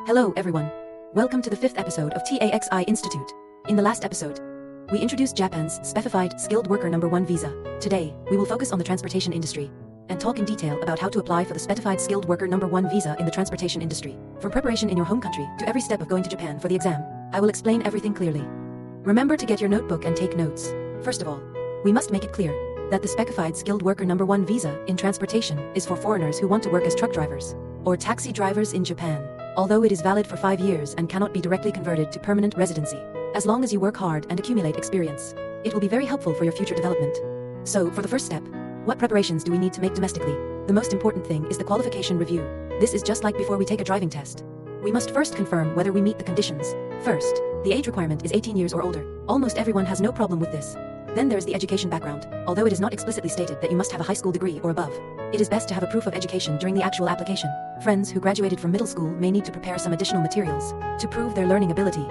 Hello everyone. Welcome to the 5th episode of TAXI Institute. In the last episode, we introduced Japan's Specified Skilled Worker No. 1 visa. Today, we will focus on the transportation industry and talk in detail about how to apply for the Specified Skilled Worker No. 1 visa in the transportation industry. From preparation in your home country to every step of going to Japan for the exam, I will explain everything clearly. Remember to get your notebook and take notes. First of all, we must make it clear that the Specified Skilled Worker No. 1 visa in transportation is for foreigners who want to work as truck drivers or taxi drivers in Japan. Although it is valid for 5 years and cannot be directly converted to permanent residency, as long as you work hard and accumulate experience, it will be very helpful for your future development. So, for the first step, what preparations do we need to make domestically? The most important thing is the qualification review. This is just like before we take a driving test. We must first confirm whether we meet the conditions. First, the age requirement is 18 years or older. Almost everyone has no problem with this. Then there is the education background. Although it is not explicitly stated that you must have a high school degree or above, it is best to have a proof of education during the actual application. Friends who graduated from middle school may need to prepare some additional materials to prove their learning ability.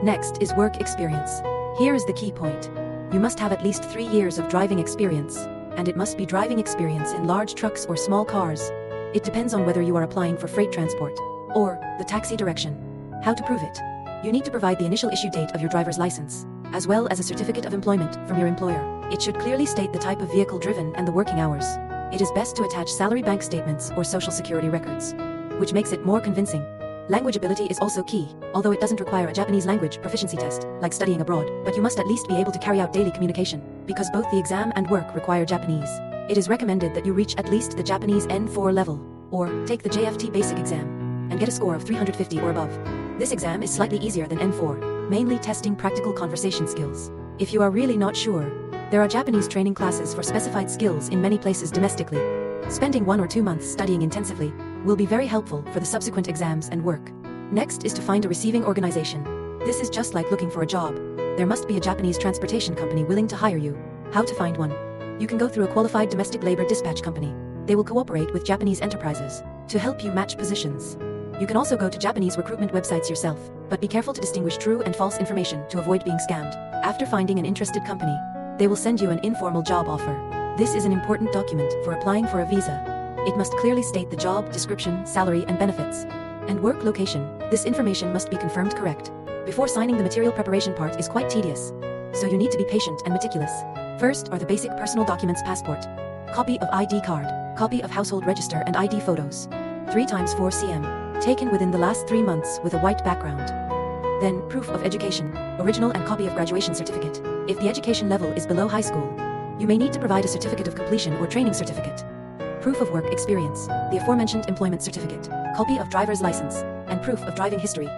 Next is work experience. Here is the key point. You must have at least 3 years of driving experience, and it must be driving experience in large trucks or small cars. It depends on whether you are applying for freight transport or the taxi direction. How to prove it? You need to provide the initial issue date of your driver's license, as well as a certificate of employment from your employer. It should clearly state the type of vehicle driven and the working hours. It is best to attach salary bank statements or social security records, which makes it more convincing. Language ability is also key, although it doesn't require a Japanese language proficiency test, like studying abroad, but you must at least be able to carry out daily communication, because both the exam and work require Japanese. It is recommended that you reach at least the Japanese N4 level, or take the JFT basic exam, and get a score of 350 or above. This exam is slightly easier than N4, mainly testing practical conversation skills. If you are really not sure, there are Japanese training classes for specified skills in many places domestically. Spending 1 or 2 months studying intensively will be very helpful for the subsequent exams and work. Next is to find a receiving organization. This is just like looking for a job. There must be a Japanese transportation company willing to hire you. How to find one? You can go through a qualified domestic labor dispatch company. They will cooperate with Japanese enterprises to help you match positions. You can also go to Japanese recruitment websites yourself, but be careful to distinguish true and false information to avoid being scammed. After finding an interested company, they will send you an informal job offer. This is an important document for applying for a visa. It must clearly state the job description, salary and benefits, and work location. This information must be confirmed correct. Before signing, the material preparation part is quite tedious, so you need to be patient and meticulous. First are the basic personal documents: passport, copy of ID card, copy of household register and ID photos, 3x4 cm, taken within the last 3 months with a white background. Then, proof of education, original and copy of graduation certificate. If the education level is below high school, you may need to provide a certificate of completion or training certificate. Proof of work experience, the aforementioned employment certificate, copy of driver's license, and proof of driving history.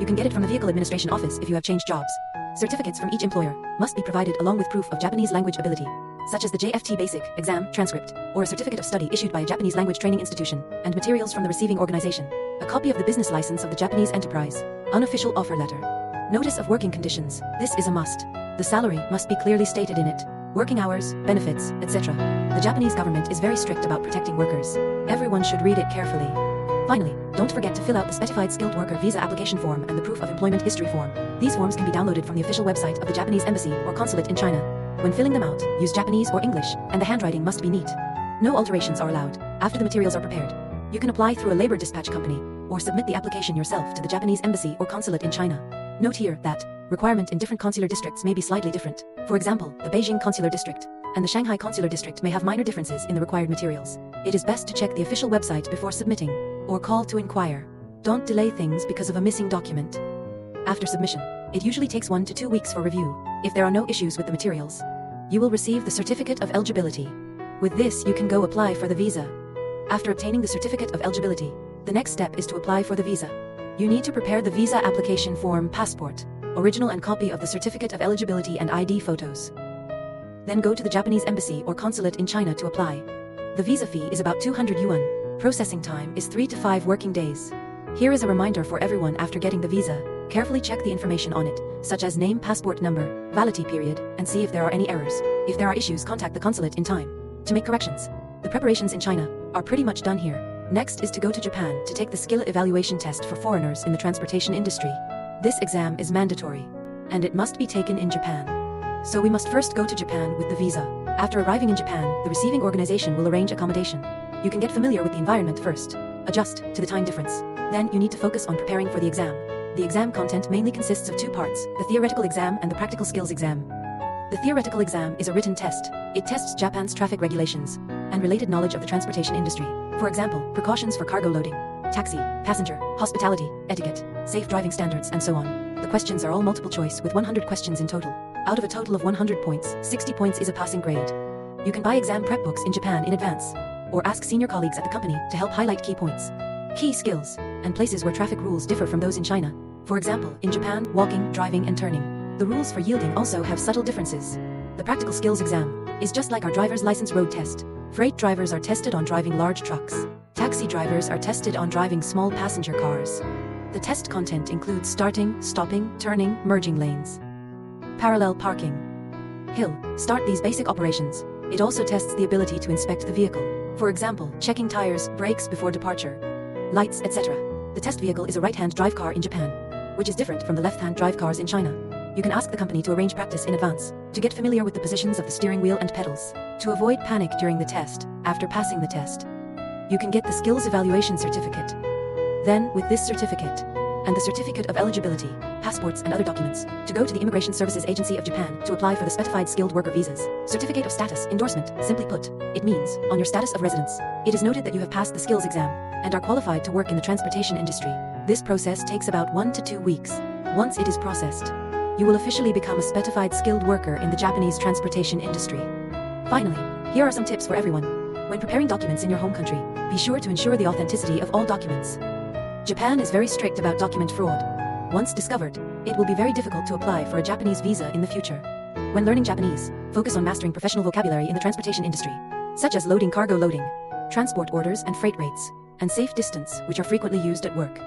You can get it from the Vehicle Administration Office if you have changed jobs. Certificates from each employer must be provided along with proof of Japanese language ability, such as the JFT Basic exam transcript, or a certificate of study issued by a Japanese language training institution, and materials from the receiving organization. A copy of the business license of the Japanese enterprise. Unofficial offer letter. Notice of working conditions. This is a must. The salary must be clearly stated in it. Working hours, benefits, etc. The Japanese government is very strict about protecting workers. Everyone should read it carefully. Finally, don't forget to fill out the Specified Skilled Worker Visa application form and the Proof of Employment History form. These forms can be downloaded from the official website of the Japanese Embassy or Consulate in China. When filling them out, use Japanese or English, and the handwriting must be neat. No alterations are allowed. After the materials are prepared, you can apply through a labor dispatch company, or submit the application yourself to the Japanese Embassy or Consulate in China. Note here that requirement in different consular districts may be slightly different. For example, the Beijing Consular District and the Shanghai Consular District may have minor differences in the required materials. It is best to check the official website before submitting, or call to inquire. Don't delay things because of a missing document. After submission, it usually takes 1 to 2 weeks for review. If there are no issues with the materials, you will receive the certificate of eligibility. With this, you can go apply for the visa. After obtaining the certificate of eligibility, the next step is to apply for the visa. You need to prepare the visa application form, passport, original and copy of the certificate of eligibility and ID photos. Then go to the Japanese Embassy or Consulate in China to apply. The visa fee is about 200 yuan. Processing time is 3 to 5 working days. Here is a reminder for everyone after getting the visa. Carefully check the information on it, such as name, passport number, validity period, and see if there are any errors. If there are issues, contact the consulate in time to make corrections. The preparations in China are pretty much done here. Next is to go to Japan to take the skill evaluation test for foreigners in the transportation industry. This exam is mandatory, and it must be taken in Japan. So we must first go to Japan with the visa. After arriving in Japan, the receiving organization will arrange accommodation. You can get familiar with the environment first. Adjust to the time difference. Then you need to focus on preparing for the exam. The exam content mainly consists of two parts, the theoretical exam and the practical skills exam. The theoretical exam is a written test. It tests Japan's traffic regulations and related knowledge of the transportation industry. For example, precautions for cargo loading, taxi, passenger, hospitality, etiquette, safe driving standards, and so on. The questions are all multiple choice with 100 questions in total. Out of a total of 100 points, 60 points is a passing grade. You can buy exam prep books in Japan in advance, or ask senior colleagues at the company to help highlight key points. Key skills, and places where traffic rules differ from those in China. For example, in Japan, walking, driving, and turning. The rules for yielding also have subtle differences. The practical skills exam is just like our driver's license road test. Freight drivers are tested on driving large trucks. Taxi drivers are tested on driving small passenger cars. The test content includes starting, stopping, turning, merging lanes. Parallel parking. Hill, start these basic operations. It also tests the ability to inspect the vehicle. For example, checking tires, brakes before departure, lights, etc. The test vehicle is a right-hand drive car in Japan, which is different from the left-hand drive cars in China. You can ask the company to arrange practice in advance, to get familiar with the positions of the steering wheel and pedals, to avoid panic during the test. After passing the test, you can get the skills evaluation certificate. Then, with this certificate, and the certificate of eligibility, passports and other documents, to go to the Immigration Services Agency of Japan to apply for the specified skilled worker visas. Certificate of status, endorsement, simply put, it means, on your status of residence, it is noted that you have passed the skills exam, and are qualified to work in the transportation industry. This process takes about 1 to 2 weeks. Once it is processed, you will officially become a specified skilled worker in the Japanese transportation industry. Finally, here are some tips for everyone. When preparing documents in your home country, be sure to ensure the authenticity of all documents. Japan is very strict about document fraud. Once discovered, it will be very difficult to apply for a Japanese visa in the future. When learning Japanese, focus on mastering professional vocabulary in the transportation industry, such as loading, cargo loading, transport orders and freight rates, and safe distance, which are frequently used at work.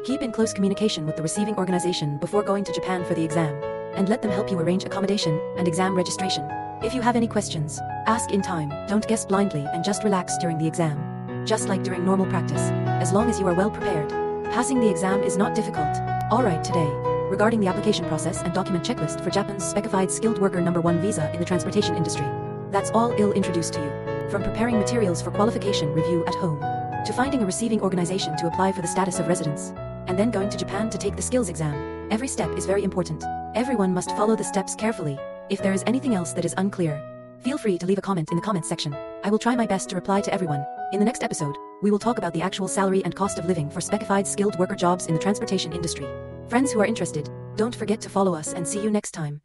Keep in close communication with the receiving organization before going to Japan for the exam, and let them help you arrange accommodation and exam registration. If you have any questions, ask in time, don't guess blindly, and just relax during the exam. Just like during normal practice, as long as you are well prepared. Passing the exam is not difficult. Alright, today, regarding the application process and document checklist for Japan's specified skilled worker #1 visa in the transportation industry. That's all I'll introduce to you. From preparing materials for qualification review at home, to finding a receiving organization to apply for the status of residence, and then going to Japan to take the skills exam. Every step is very important. Everyone must follow the steps carefully. If there is anything else that is unclear, feel free to leave a comment in the comments section. I will try my best to reply to everyone. In the next episode, we will talk about the actual salary and cost of living for specified skilled worker jobs in the transportation industry. Friends who are interested, don't forget to follow us and see you next time.